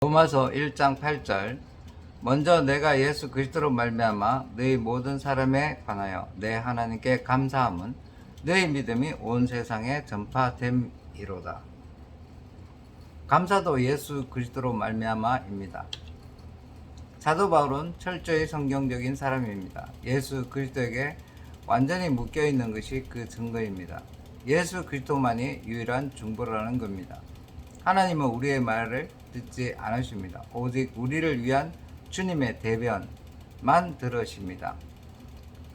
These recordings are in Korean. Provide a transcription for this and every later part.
로마서 1장 8절 먼저 내가 예수 그리스도로 말미암아 너희 모든 사람에 관하여 내 하나님께 감사함은 너희 믿음이 온 세상에 전파됨이로다. 감사도 예수 그리스도로 말미암아입니다. 사도 바울은 철저히 성경적인 사람입니다. 예수 그리스도에게 완전히 묶여있는 것이 그 증거입니다. 예수 그리스도만이 유일한 중보라는 겁니다. 하나님은 우리의 말을 듣지 않으십니다. 오직 우리를 위한 주님의 대변만 들으십니다.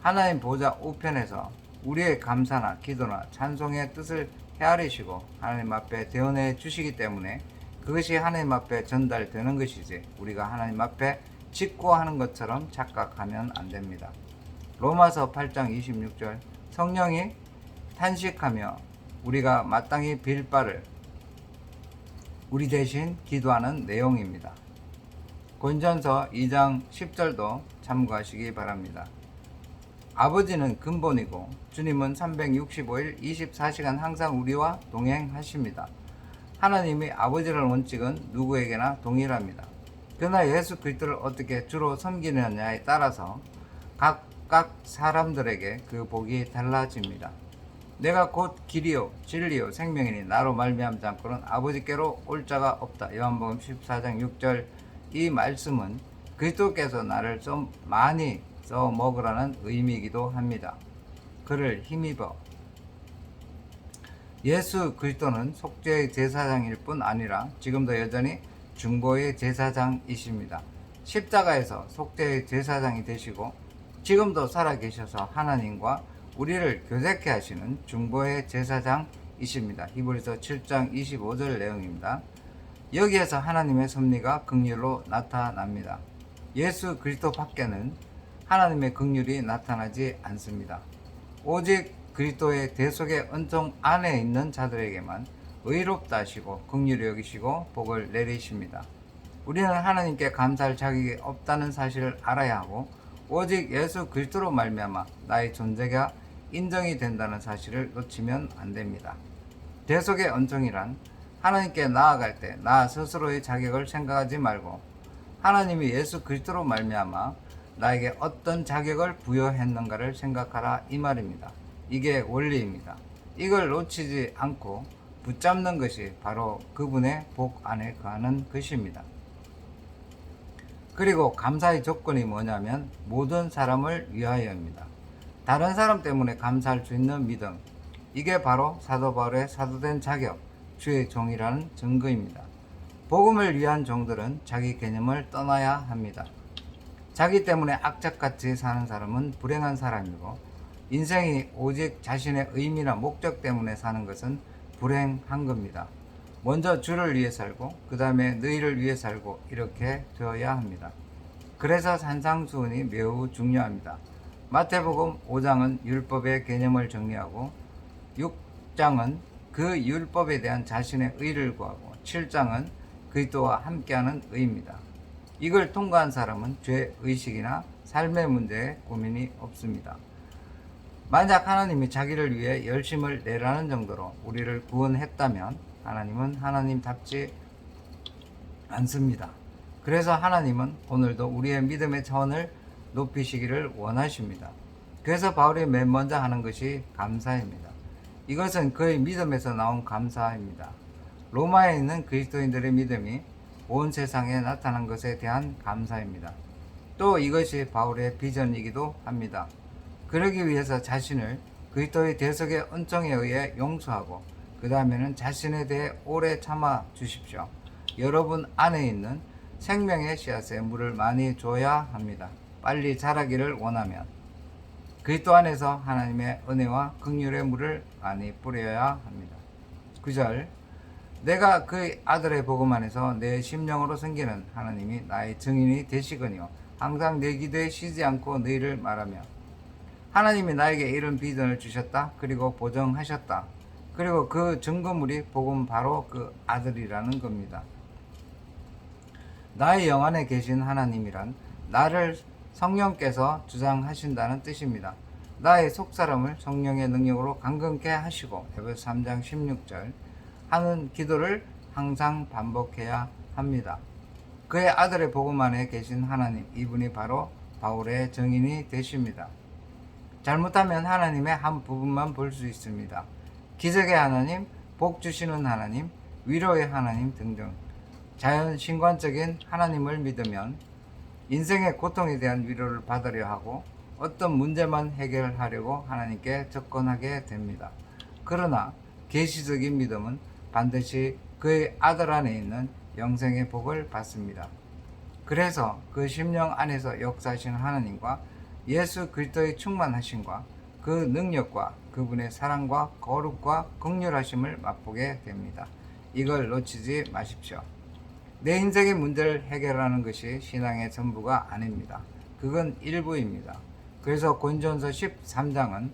하나님 보좌 우편에서 우리의 감사나 기도나 찬송의 뜻을 헤아리시고 하나님 앞에 대언해 주시기 때문에 그것이 하나님 앞에 전달되는 것이지 우리가 하나님 앞에 직구하는 것처럼 착각하면 안 됩니다. 로마서 8장 26절 성령이 탄식하며 우리가 마땅히 빌 바를 우리 대신 기도하는 내용입니다. 고린전서 2장 10절도 참고하시기 바랍니다. 아버지는 근본이고 주님은 365일 24시간 항상 우리와 동행하십니다. 하나님이 아버지라는 원칙은 누구에게나 동일합니다. 그러나 예수 그리스도를 어떻게 주로 섬기느냐에 따라서 각각 사람들에게 그 복이 달라집니다. 내가 곧 길이요 진리요 생명이니 나로 말미암지 않고는 아버지께로 올 자가 없다. 요한복음 14장 6절 이 말씀은 그리스도께서 나를 좀 많이 써 먹으라는 의미이기도 합니다. 그를 힘입어 예수 그리스도는 속죄의 제사장일 뿐 아니라 지금도 여전히 중보의 제사장이십니다. 십자가에서 속죄의 제사장이 되시고 지금도 살아계셔서 하나님과 우리를 교제케 하시는 중보의 제사장이십니다. 히브리서 7장 25절 내용입니다. 여기에서 하나님의 섭리가 긍휼로 나타납니다. 예수 그리스도 밖에는 하나님의 긍휼이 나타나지 않습니다. 오직 그리스도의 대속의 은총 안에 있는 자들에게만 의롭다 하시고 긍휼히 여기시고 복을 내리십니다. 우리는 하나님께 감사할 자격이 없다는 사실을 알아야 하고 오직 예수 그리스도로 말미암아 나의 존재가 인정이 된다는 사실을 놓치면 안 됩니다. 대속의 은총이란 하나님께 나아갈 때 나 스스로의 자격을 생각하지 말고 하나님이 예수 그리스도로 말미암아 나에게 어떤 자격을 부여했는가를 생각하라 이 말입니다. 이게 원리입니다. 이걸 놓치지 않고 붙잡는 것이 바로 그분의 복 안에 거하는 것입니다. 그리고 감사의 조건이 뭐냐면 모든 사람을 위하여입니다. 다른 사람 때문에 감사할 수 있는 믿음, 이게 바로 사도 바울의 사도된 자격, 주의 종이라는 증거입니다. 복음을 위한 종들은 자기 개념을 떠나야 합니다. 자기 때문에 악착같이 사는 사람은 불행한 사람이고 인생이 오직 자신의 의미나 목적 때문에 사는 것은 불행한 겁니다. 먼저 주를 위해 살고 그 다음에 너희를 위해 살고 이렇게 되어야 합니다. 그래서 산상수훈이 매우 중요합니다. 마태복음 5장은 율법의 개념을 정리하고 6장은 그 율법에 대한 자신의 의를 구하고 7장은 그리스도와 함께하는 의입니다. 이걸 통과한 사람은 죄의식이나 삶의 문제에 고민이 없습니다. 만약 하나님이 자기를 위해 열심을 내라는 정도로 우리를 구원했다면 하나님은 하나님답지 않습니다. 그래서 하나님은 오늘도 우리의 믿음의 차원을 높이시기를 원하십니다. 그래서 바울이 맨 먼저 하는 것이 감사입니다. 이것은 그의 믿음에서 나온 감사입니다. 로마에 있는 그리스도인들의 믿음이 온 세상에 나타난 것에 대한 감사입니다. 또 이것이 바울의 비전이기도 합니다. 그러기 위해서 자신을 그리스도의 대속의 은총에 의해 용서하고 그 다음에는 자신에 대해 오래 참아 주십시오. 여러분 안에 있는 생명의 씨앗에 물을 많이 줘야 합니다. 빨리 자라기를 원하면 그리스도 안에서 하나님의 은혜와 긍휼의 물을 많이 뿌려야 합니다. 9절 내가 그 아들의 복음 안에서 내 심령으로 섬기는 하나님이 나의 증인이 되시거니와 항상 내 기도에 쉬지 않고 너희를 말하며 하나님이 나에게 이런 비전을 주셨다. 그리고 보정하셨다. 그리고 그 증거물이 복음 바로 그 아들이라는 겁니다. 나의 영 안에 계신 하나님이란 나를 성령께서 주장하신다는 뜻입니다. 나의 속사람을 성령의 능력으로 강건케 하시고 에베소 3장 16절 하는 기도를 항상 반복해야 합니다. 그의 아들의 복음 안에 계신 하나님, 이분이 바로 바울의 정인이 되십니다. 잘못하면 하나님의 한 부분만 볼 수 있습니다. 기적의 하나님, 복 주시는 하나님, 위로의 하나님 등등 자연 신관적인 하나님을 믿으면 인생의 고통에 대한 위로를 받으려 하고 어떤 문제만 해결하려고 하나님께 접근하게 됩니다. 그러나 계시적인 믿음은 반드시 그의 아들 안에 있는 영생의 복을 받습니다. 그래서 그 심령 안에서 역사하시는 하나님과 예수 그리스도의 충만하심과 그 능력과 그분의 사랑과 거룩과 긍휼하심을 맛보게 됩니다. 이걸 놓치지 마십시오. 내 인생의 문제를 해결하는 것이 신앙의 전부가 아닙니다. 그건 일부입니다. 그래서 고린도전서 13장은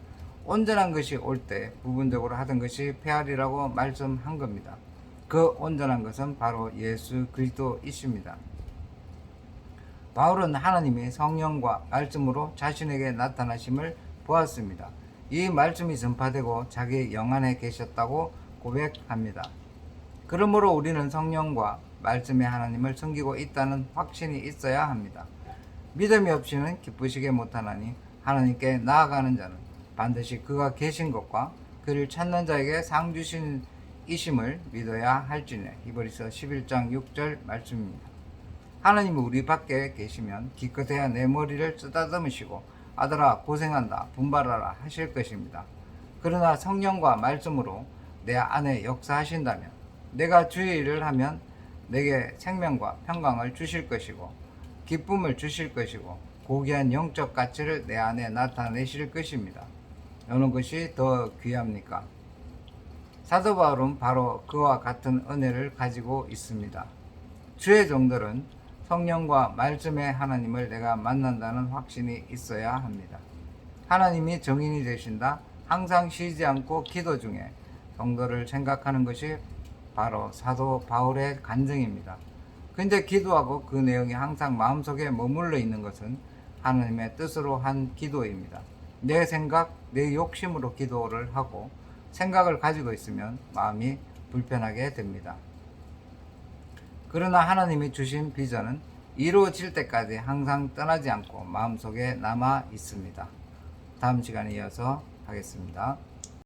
온전한 것이 올 때 부분적으로 하던 것이 패하리라고 말씀한 겁니다. 그 온전한 것은 바로 예수 그리스도이십니다. 바울은 하나님이 성령과 말씀으로 자신에게 나타나심을 보았습니다. 이 말씀이 전파되고 자기 영 안에 계셨다고 고백합니다. 그러므로 우리는 성령과 말씀의 하나님을 섬기고 있다는 확신이 있어야 합니다. 믿음이 없이는 기쁘시게 못하나니 하나님께 나아가는 자는 반드시 그가 계신 것과 그를 찾는 자에게 상 주신 이심을 믿어야 할지니. 히브리서 11장 6절 말씀입니다. 하나님이 우리 밖에 계시면 기껏해야 내 머리를 쓰다듬으시고 아들아 고생한다 분발하라 하실 것입니다. 그러나 성령과 말씀으로 내 안에 역사하신다면 내가 주의 일을 하면 내게 생명과 평강을 주실 것이고 기쁨을 주실 것이고 고귀한 영적 가치를 내 안에 나타내실 것입니다. 어느 것이 더 귀합니까? 사도 바울은 바로 그와 같은 은혜를 가지고 있습니다. 주의 종들은 성령과 말씀의 하나님을 내가 만난다는 확신이 있어야 합니다. 하나님이 정인이 되신다. 항상 쉬지 않고 기도 중에 성도를 생각하는 것이 바로 사도 바울의 간증입니다. 근데 기도하고 그 내용이 항상 마음속에 머물러 있는 것은 하나님의 뜻으로 한 기도입니다. 내 생각, 내 욕심으로 기도를 하고 생각을 가지고 있으면 마음이 불편하게 됩니다. 그러나 하나님이 주신 비전은 이루어질 때까지 항상 떠나지 않고 마음속에 남아 있습니다. 다음 시간에 이어서 하겠습니다.